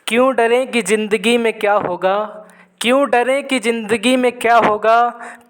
क्यों डरें कि ज़िंदगी में क्या होगा। क्यों डरें कि ज़िंदगी में क्या होगा,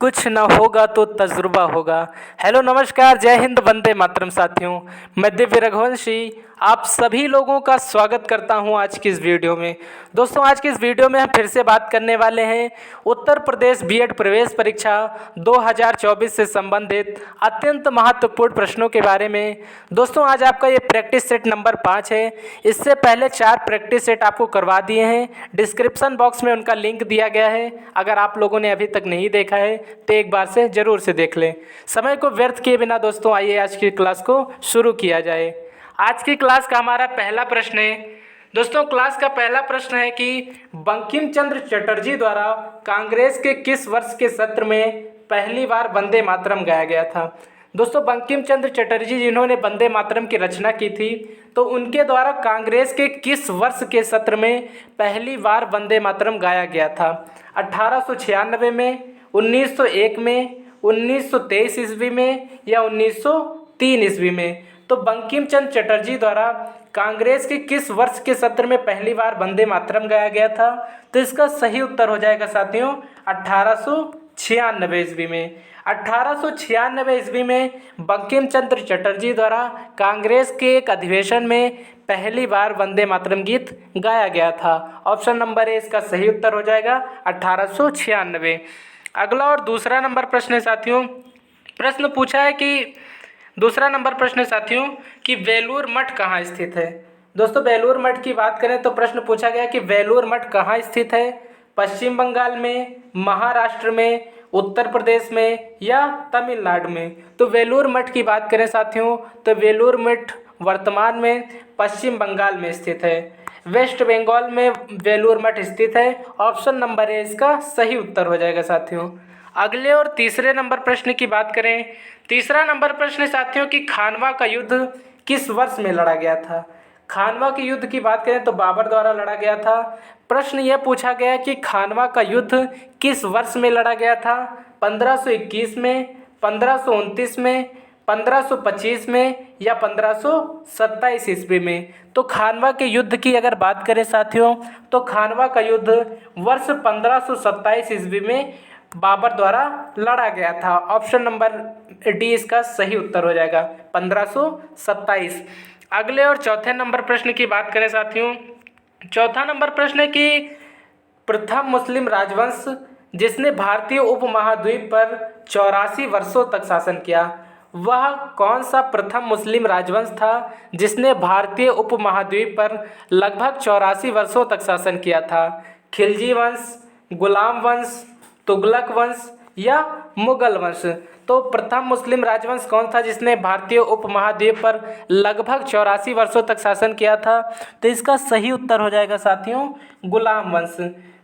कुछ ना होगा तो तजुर्बा होगा। हेलो नमस्कार, जय हिंद, वंदे मातरम साथियों। मैं दिव्य रघुवंशी आप सभी लोगों का स्वागत करता हूं आज की इस वीडियो में। दोस्तों, आज की इस वीडियो में हम फिर से बात करने वाले हैं उत्तर प्रदेश बीएड प्रवेश परीक्षा 2024 से संबंधित अत्यंत महत्वपूर्ण प्रश्नों के बारे में। दोस्तों, आज आपका ये प्रैक्टिस सेट नंबर 5 है। इससे पहले 4 प्रैक्टिस सेट आपको करवा दिए हैं। डिस्क्रिप्शन बॉक्स में उनका लिंक दिया गया है। अगर आप लोगों ने अभी तक नहीं देखा है तो एक बार से ज़रूर से देख लें। समय को व्यर्थ किए बिना दोस्तों, आइए आज की क्लास को शुरू किया जाए। आज की क्लास का हमारा पहला प्रश्न है। दोस्तों, क्लास का पहला प्रश्न है कि बंकिम चंद्र चटर्जी द्वारा कांग्रेस के किस वर्ष के सत्र में पहली बार वंदे मातरम गाया गया था। दोस्तों, बंकिम चंद्र चटर्जी जिन्होंने वंदे मातरम की रचना की थी, तो उनके द्वारा कांग्रेस के किस वर्ष के सत्र में पहली बार वंदे मातरम गाया गया था। 1896 में, 1901 में, 1923 ईस्वी में या 1903 ईस्वी में। तो बंकिम चंद्र चटर्जी द्वारा कांग्रेस के किस वर्ष के सत्र में पहली बार वंदे मातरम गाया गया था। तो इसका सही उत्तर हो जाएगा साथियों 1896 ईस्वी में। 1896 ईस्वी में बंकिम चंद्र चटर्जी द्वारा कांग्रेस के एक अधिवेशन में पहली बार वंदे मातरम गीत गाया गया था। ऑप्शन नंबर ए इसका सही उत्तर हो जाएगा 1896। अगला और दूसरा नंबर प्रश्न है साथियों। प्रश्न पूछा है कि दूसरा नंबर प्रश्न है साथियों कि वेलूर मठ कहाँ स्थित है। दोस्तों, वेलूर मठ की बात करें तो प्रश्न पूछा गया कि वेलूर मठ कहाँ स्थित है। पश्चिम बंगाल में, महाराष्ट्र में, उत्तर प्रदेश में या तमिलनाडु में। तो वेलूर मठ की बात करें साथियों तो वेलूर मठ वर्तमान में पश्चिम बंगाल में स्थित है। वेस्ट बंगाल में वेलूर मठ स्थित है। ऑप्शन नंबर ए इसका सही उत्तर हो जाएगा साथियों। अगले और तीसरे नंबर प्रश्न की बात करें। तीसरा नंबर प्रश्न साथियों कि खानवा का युद्ध किस वर्ष में लड़ा गया था। खानवा के युद्ध की बात करें तो बाबर द्वारा लड़ा गया था। प्रश्न यह पूछा गया कि खानवा का युद्ध किस वर्ष में लड़ा गया था। 1521 में, 1529 में, 1525 में या 1527 ईस्वी में। तो खानवा के युद्ध की अगर बात करें साथियों तो खानवा का युद्ध वर्ष 1527 ईस्वी में बाबर द्वारा लड़ा गया था। ऑप्शन नंबर डी इसका सही उत्तर हो जाएगा 1527। अगले और चौथे नंबर प्रश्न की बात करें साथियों। चौथा नंबर प्रश्न है कि प्रथम मुस्लिम राजवंश जिसने भारतीय उपमहाद्वीप पर 84 वर्षों तक शासन किया, वह कौन सा प्रथम मुस्लिम राजवंश था जिसने भारतीय उपमहाद्वीप पर लगभग 84 वर्षों तक शासन किया था। खिलजी वंश, गुलाम वंश, तुगलक वंश या मुगल वंश। तो प्रथम मुस्लिम राजवंश कौन था जिसने भारतीय उपमहाद्वीप पर लगभग 84 वर्षों तक शासन किया था। तो इसका सही उत्तर हो जाएगा साथियों गुलाम वंश।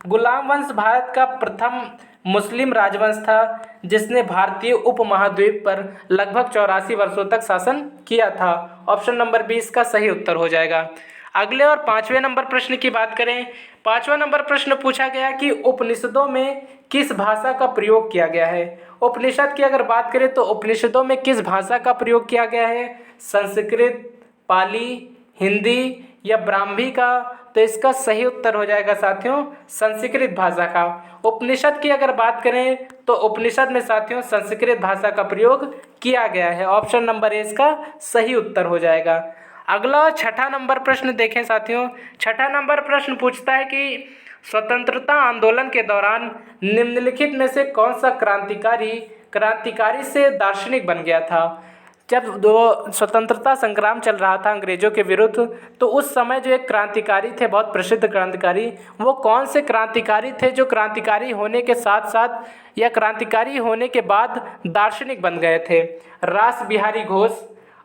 गुलाम वंश भारत का प्रथम मुस्लिम राजवंश था जिसने भारतीय उपमहाद्वीप पर लगभग 84 वर्षों तक शासन किया था। ऑप्शन नंबर बी इसका सही उत्तर हो जाएगा। अगले और पांचवें नंबर प्रश्न की बात करें। पांचवा नंबर प्रश्न पूछा गया कि उपनिषदों में किस भाषा का प्रयोग किया गया है। उपनिषद की अगर बात करें तो उपनिषदों में किस भाषा का प्रयोग किया गया है। संस्कृत, पाली, हिंदी या ब्राह्मी का। तो इसका सही उत्तर हो जाएगा साथियों संस्कृत भाषा का। उपनिषद की अगर बात करें तो उपनिषद में साथियों संस्कृत भाषा का प्रयोग किया गया है। ऑप्शन नंबर ए इसका सही उत्तर हो जाएगा। अगला छठा नंबर प्रश्न देखें साथियों। छठा नंबर प्रश्न पूछता है कि स्वतंत्रता आंदोलन के दौरान निम्नलिखित में से कौन सा क्रांतिकारी से दार्शनिक बन गया था। जब दो स्वतंत्रता संग्राम चल रहा था अंग्रेजों के विरुद्ध, तो उस समय जो एक क्रांतिकारी थे, बहुत प्रसिद्ध क्रांतिकारी, वो कौन से क्रांतिकारी थे जो क्रांतिकारी होने के साथ साथ या क्रांतिकारी होने के बाद दार्शनिक बन गए थे। रास बिहारी घोष,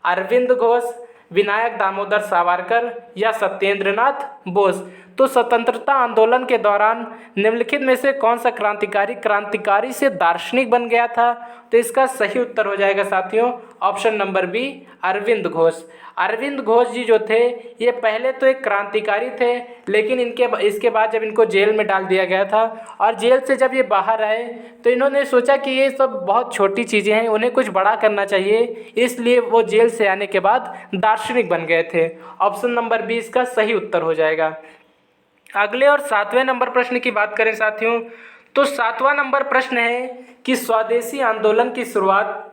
अरविंद घोष, विनायक दामोदर सावरकर या सत्येंद्रनाथ बोस। तो स्वतंत्रता आंदोलन के दौरान निम्नलिखित में से कौन सा क्रांतिकारी से दार्शनिक बन गया था। तो इसका सही उत्तर हो जाएगा साथियों option number B Aurobindo Ghosh. Aurobindo Ghosh ji जो थे ये पहले तो एक क्रांतिकारी थे, लेकिन इसके बाद जब इनको जेल में डाल दिया गया था और जेल से जब ये बाहर आए तो इन्होंने सोचा कि ये सब बहुत छोटी चीज़ें हैं, उन्हें कुछ बड़ा करना चाहिए, इसलिए वो जेल से आने के बाद दार्शनिक बन गए थे। ऑप्शन नंबर बी इसका सही उत्तर हो जाएगा। अगले और 7वें नंबर प्रश्न की बात करें साथियों, तो 7वां नंबर प्रश्न है कि स्वदेशी आंदोलन की शुरुआत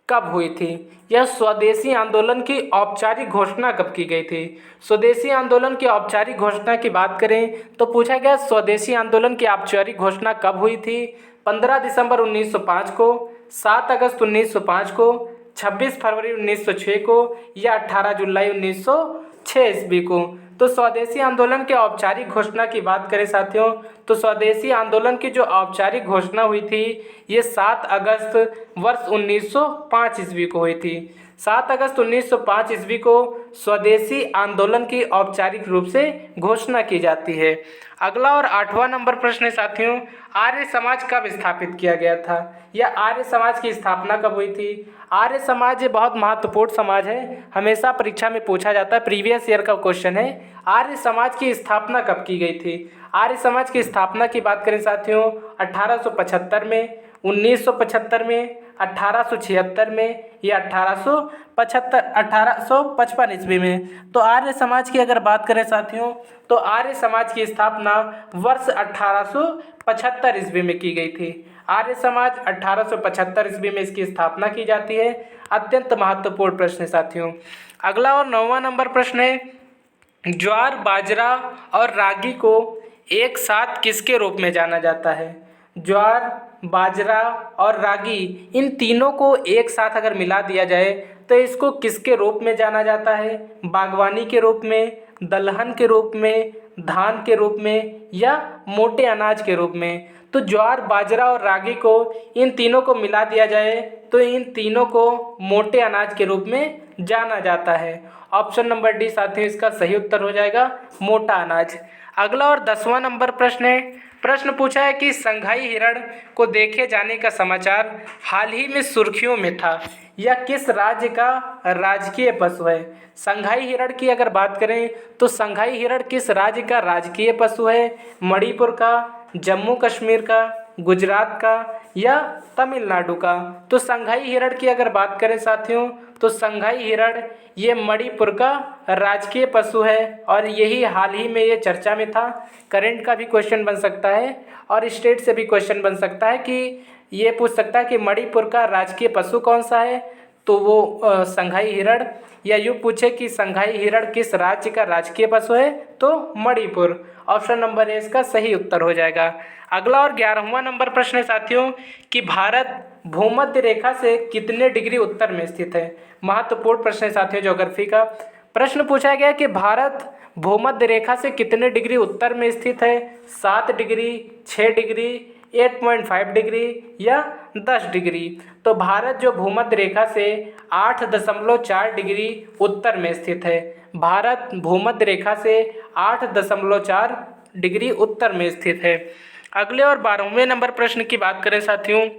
कब हुई थी? यह स्वदेशी आंदोलन की औपचारिक घोषणा कब की गई थी? स्वदेशी आंदोलन की औपचारिक घोषणा की बात करें तो पूछा गया स्वदेशी आंदोलन की औपचारिक घोषणा कब हुई थी? 15 दिसंबर 1905 को, 7 अगस्त 1905 को, 26 फरवरी 1906 को या 18 जुलाई 1906 ईस्वी को। तो स्वदेशी आंदोलन के औपचारिक घोषणा की बात करें साथियों, तो स्वदेशी आंदोलन की जो औपचारिक घोषणा हुई थी ये 7 अगस्त वर्ष 1905 ईस्वी को हुई थी। 7 अगस्त 1905 ईस्वी को स्वदेशी आंदोलन की औपचारिक रूप से घोषणा की जाती है। अगला और 8वां नंबर प्रश्न है साथियों, आर्य समाज कब स्थापित किया गया था? या आर्य समाज की स्थापना कब हुई थी? आर्य समाज ये बहुत महत्वपूर्ण समाज है, हमेशा परीक्षा में पूछा जाता है, प्रीवियस ईयर का क्वेश्चन है। आर्य समाज की स्थापना कब की गई थी? आर्य समाज की स्थापना की बात करें साथियों 1875 में, 1975 में, 1876 में या 1855 ईस्वी में। तो आर्य समाज की अगर बात करें साथियों तो आर्य समाज की स्थापना वर्ष 1875 ईस्वी में की गई थी। आर्य समाज 1875 ईस्वी में इसकी स्थापना की जाती है। अत्यंत महत्वपूर्ण प्रश्न है साथियों। अगला और 9वां नंबर प्रश्न है, ज्वार, बाजरा और रागी को एक साथ किसके रूप में जाना जाता है? ज्वार, बाजरा और रागी इन तीनों को एक साथ अगर मिला दिया जाए तो इसको किसके रूप में जाना जाता है? बागवानी के रूप में, दलहन के रूप में, धान के रूप में या मोटे अनाज के रूप में? तो ज्वार, बाजरा और रागी को इन तीनों को मिला दिया जाए तो इन तीनों को मोटे अनाज के रूप में जाना जाता है। ऑप्शन नंबर डी साथियों इसका सही उत्तर हो जाएगा, मोटा अनाज। अगला और 10वां नंबर प्रश्न है, प्रश्न पूछा है कि संघाई हिरण को देखे जाने का समाचार हाल ही में सुर्खियों में था। यह किस राज्य का राजकीय पशु है? संघाई हिरण की अगर बात करें तो संघाई हिरण किस राज्य का राजकीय पशु है? मणिपुर का, जम्मू कश्मीर का, गुजरात का या तमिलनाडु का? तो संघाई हिरण की अगर बात करें साथियों तो संघाई हिरण ये मणिपुर का राजकीय पशु है और यही हाल ही में ये चर्चा में था। करंट का भी क्वेश्चन बन सकता है और स्टेट से भी क्वेश्चन बन सकता है कि ये पूछ सकता है कि मणिपुर का राजकीय पशु कौन सा है, तो वो संघाई हिरण। या यूँ पूछे कि संघाई हिरण किस राज्य का राजकीय पशु है, तो मणिपुर। ऑप्शन नंबर ए इसका सही उत्तर हो जाएगा। अगला और 11वां नंबर प्रश्न है साथियों कि भारत भूमध्य रेखा से कितने डिग्री उत्तर में स्थित है? महत्वपूर्ण प्रश्न है साथियों ज्योग्राफी का। प्रश्न पूछा गया कि भारत भूमध्य रेखा से कितने डिग्री उत्तर में स्थित है? 7 डिग्री, 6 डिग्री, 8.5 डिग्री या 10 डिग्री? तो भारत जो भूमध्य रेखा से 8.4 डिग्री उत्तर में स्थित है। भारत भूमध्य रेखा से 8.4 डिग्री उत्तर में स्थित है। अगले और 12वें नंबर प्रश्न की बात करें साथियों,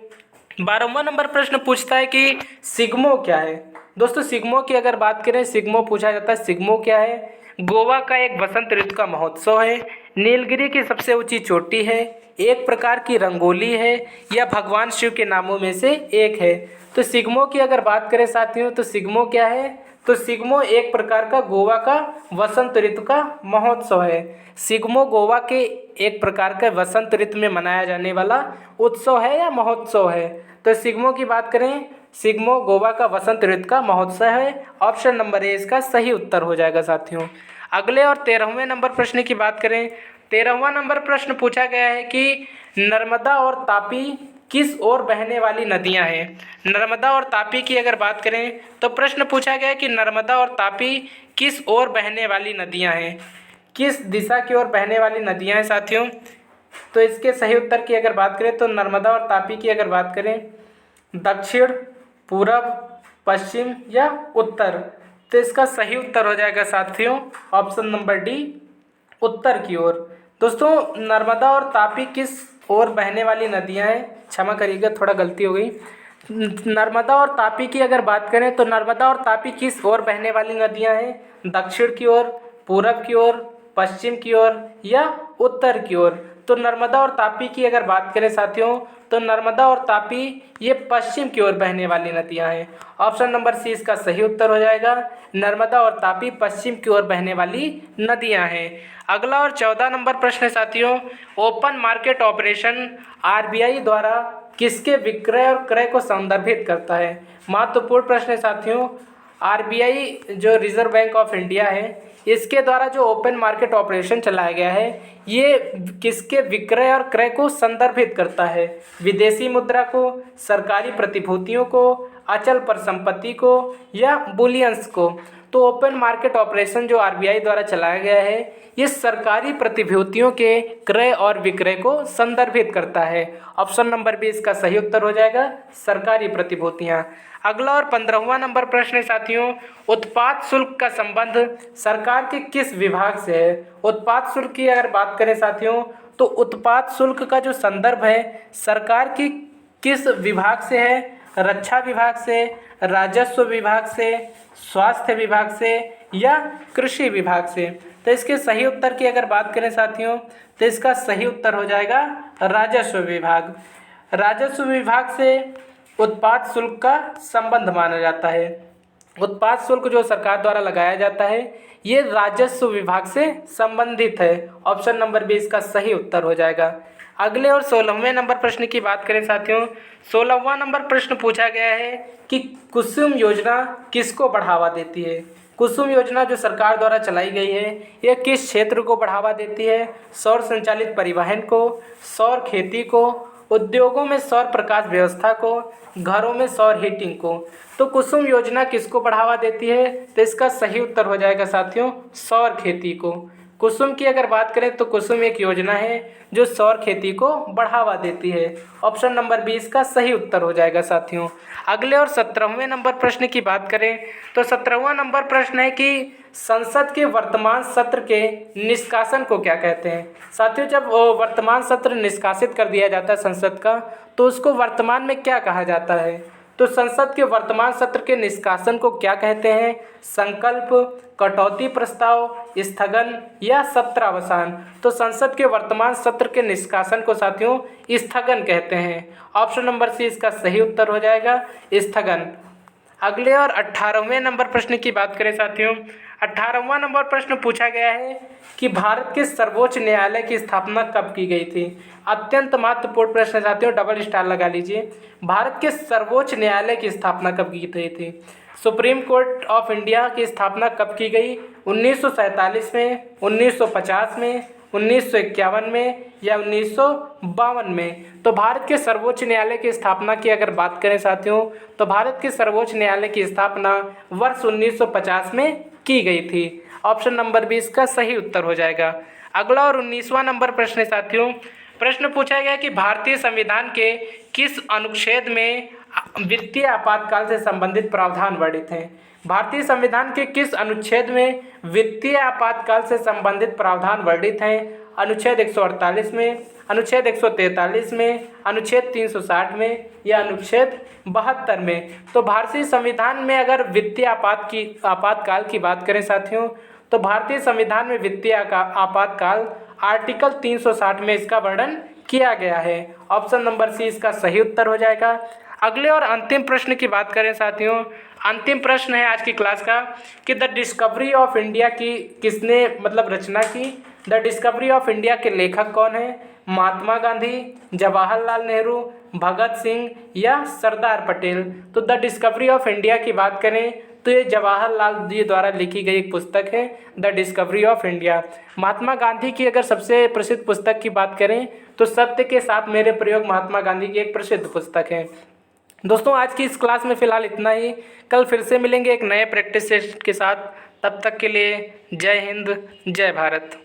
12वां नंबर प्रश्न पूछता है कि सिग्मो क्या है? दोस्तों सिग्मो की अगर बात करें, सिग्मो पूछा जाता है, सिग्मो क्या है? गोवा का एक वसंत ऋतु का महोत्सव है, नीलगिरी की सबसे ऊंची चोटी है, एक प्रकार की रंगोली है या भगवान शिव के नामों में से एक है? तो सिग्मो की अगर बात करें साथियों तो सिग्मो क्या है? तो सिग्मो एक प्रकार का गोवा का वसंत ऋतु का महोत्सव है। सिग्मो गोवा के एक प्रकार का वसंत ऋतु में मनाया जाने वाला उत्सव है या महोत्सव है। तो सिग्मो की बात करें, सिग्मो गोवा का वसंत ऋतु का महोत्सव है। ऑप्शन नंबर ए इसका सही उत्तर हो जाएगा साथियों। अगले और 13वें नंबर प्रश्न की बात करें, 13वां नंबर प्रश्न पूछा गया है कि नर्मदा और तापी किस ओर बहने वाली नदियां हैं? नर्मदा और तापी की अगर बात करें तो प्रश्न पूछा गया है कि नर्मदा और तापी किस ओर बहने वाली नदियां हैं? किस दिशा की ओर बहने वाली नदियां हैं साथियों? तो इसके सही उत्तर की अगर बात करें तो नर्मदा और तापी की अगर बात करें दक्षिण, पूरब, पश्चिम या उत्तर? तो इसका सही उत्तर हो जाएगा साथियों ऑप्शन नंबर डी, उत्तर की ओर। दोस्तों नर्मदा और तापी किस ओर बहने वाली नदियां हैं? क्षमा करिएगा थोड़ा गलती हो गई। नर्मदा और तापी की अगर बात करें तो नर्मदा और तापी किस ओर बहने वाली नदियां हैं? दक्षिण की ओर, पूरब की ओर, पश्चिम की ओर या उत्तर की ओर? तो नर्मदा और तापी की अगर बात करें साथियों, तो नर्मदा और तापी ये पश्चिम की ओर बहने वाली नदियां हैं। ऑप्शन नंबर सी इसका सही उत्तर हो जाएगा। नर्मदा और तापी पश्चिम की ओर बहने वाली नदियां हैं। अगला और 14 नंबर प्रश्न है साथियों, ओपन मार्केट ऑपरेशन आरबीआई द्वारा किसके विक्रय और क्रय को संदर्भित करता है। महत्वपूर्ण प्रश्न है साथियों। आरबीआई जो रिजर्व बैंक ऑफ इंडिया है, इसके द्वारा जो ओपन मार्केट ऑपरेशन चलाया गया है, ये किसके विक्रय और क्रय को संदर्भित करता है। विदेशी मुद्रा को, सरकारी प्रतिभूतियों को, अचल परिसंपत्ति को या बुलियंस को। तो ओपन मार्केट ऑपरेशन जो आरबीआई द्वारा चलाया गया है, ये सरकारी प्रतिभूतियों के क्रय और विक्रय को संदर्भित करता है। ऑप्शन नंबर बी इसका सही उत्तर हो जाएगा, सरकारी प्रतिभूतियां। अगला और 15वां नंबर प्रश्न है साथियों, उत्पाद शुल्क का संबंध सरकार के किस विभाग से है। उत्पाद शुल्क की अगर बात करें साथियों, तो उत्पाद शुल्क का जो संदर्भ है सरकार की किस विभाग से है। रक्षा विभाग से, राजस्व विभाग से, स्वास्थ्य विभाग से या कृषि विभाग से। तो इसके सही उत्तर की अगर बात करें साथियों, तो इसका सही उत्तर हो जाएगा राजस्व विभाग। राजस्व विभाग से उत्पाद शुल्क का संबंध माना जाता है। उत्पाद शुल्क जो सरकार द्वारा लगाया जाता है, ये राजस्व विभाग से संबंधित है। ऑप्शन नंबर बी इसका सही उत्तर हो जाएगा। अगले और 16वें नंबर प्रश्न की बात करें साथियों, 16वां नंबर प्रश्न पूछा गया है कि कुसुम योजना किसको बढ़ावा देती है। कुसुम योजना जो सरकार द्वारा चलाई गई है, यह किस क्षेत्र को बढ़ावा देती है। सौर संचालित परिवहन को, सौर खेती को, उद्योगों में सौर प्रकाश व्यवस्था को, घरों में सौर हीटिंग को। तो कुसुम योजना किसको बढ़ावा देती है, तो इसका सही उत्तर हो जाएगा साथियों, सौर खेती को। कुसुम की अगर बात करें तो कुसुम एक योजना है जो सौर खेती को बढ़ावा देती है। ऑप्शन नंबर बी इसका सही उत्तर हो जाएगा साथियों। अगले और 17वें नंबर प्रश्न की बात करें तो 17वां नंबर प्रश्न है कि संसद के वर्तमान सत्र के निष्कासन को क्या कहते हैं। साथियों, जब वर्तमान सत्र निष्कासित कर दिया जाता है संसद का, तो उसको वर्तमान में क्या कहा जाता है। तो संसद के वर्तमान सत्र के निष्कासन को क्या कहते हैं। संकल्प, कटौती प्रस्ताव, स्थगन या सत्रावसान। तो संसद के वर्तमान सत्र के निष्कासन को साथियों स्थगन कहते हैं। ऑप्शन नंबर सी इसका सही उत्तर हो जाएगा, स्थगन। अगले और 18वें नंबर प्रश्न की बात करें साथियों, 18वां नंबर प्रश्न पूछा गया है कि भारत के सर्वोच्च न्यायालय की स्थापना कब की गई थी। अत्यंत महत्वपूर्ण प्रश्न साथियों, डबल स्टार लगा लीजिए। भारत के सर्वोच्च न्यायालय की स्थापना कब की गई थी। सुप्रीम कोर्ट ऑफ इंडिया की स्थापना कब की गई। 1947 में, 1950 में, 1951 में या 1952 में। तो भारत के सर्वोच्च न्यायालय की स्थापना की अगर बात करें साथियों, तो भारत के सर्वोच्च न्यायालय की स्थापना वर्ष 1950 में की गई थी। ऑप्शन नंबर बी इसका सही उत्तर हो जाएगा। अगला और 19वां नंबर प्रश्न है साथियों, प्रश्न पूछा गया कि भारतीय संविधान के किस अनुच्छेद में वित्तीय आपातकाल से संबंधित प्रावधान वर्णित हैं। भारतीय संविधान के किस अनुच्छेद में वित्तीय आपातकाल से संबंधित प्रावधान वर्णित हैं। अनुच्छेद 148 में, अनुच्छेद 143 में, अनुच्छेद 360 में या अनुच्छेद 72 में। तो भारतीय संविधान में अगर वित्तीय आपातकाल की बात करें साथियों, तो भारतीय संविधान में वित्तीय आपातकाल आर्टिकल 360 में इसका वर्णन किया गया है। ऑप्शन नंबर सी इसका सही उत्तर हो जाएगा। अगले और अंतिम प्रश्न की बात करें साथियों, अंतिम प्रश्न है आज की क्लास का कि द डिस्कवरी ऑफ इंडिया की किसने रचना की। द डिस्कवरी ऑफ इंडिया के लेखक कौन है। महात्मा गांधी, जवाहरलाल नेहरू, भगत सिंह या सरदार पटेल। तो द डिस्कवरी ऑफ इंडिया की बात करें तो ये जवाहरलाल जी द्वारा लिखी गई एक पुस्तक है, the discovery of India. Mahatma Gandhi की अगर सबसे प्रसिद्ध पुस्तक की बात करें तो सत्य के साथ मेरे प्रयोग महात्मा गांधी की एक प्रसिद्ध पुस्तक है। दोस्तों, आज की इस क्लास में फ़िलहाल इतना ही। कल फिर से मिलेंगे एक नए प्रैक्टिस सेट के साथ। तब तक के लिए जय हिंद, जय भारत।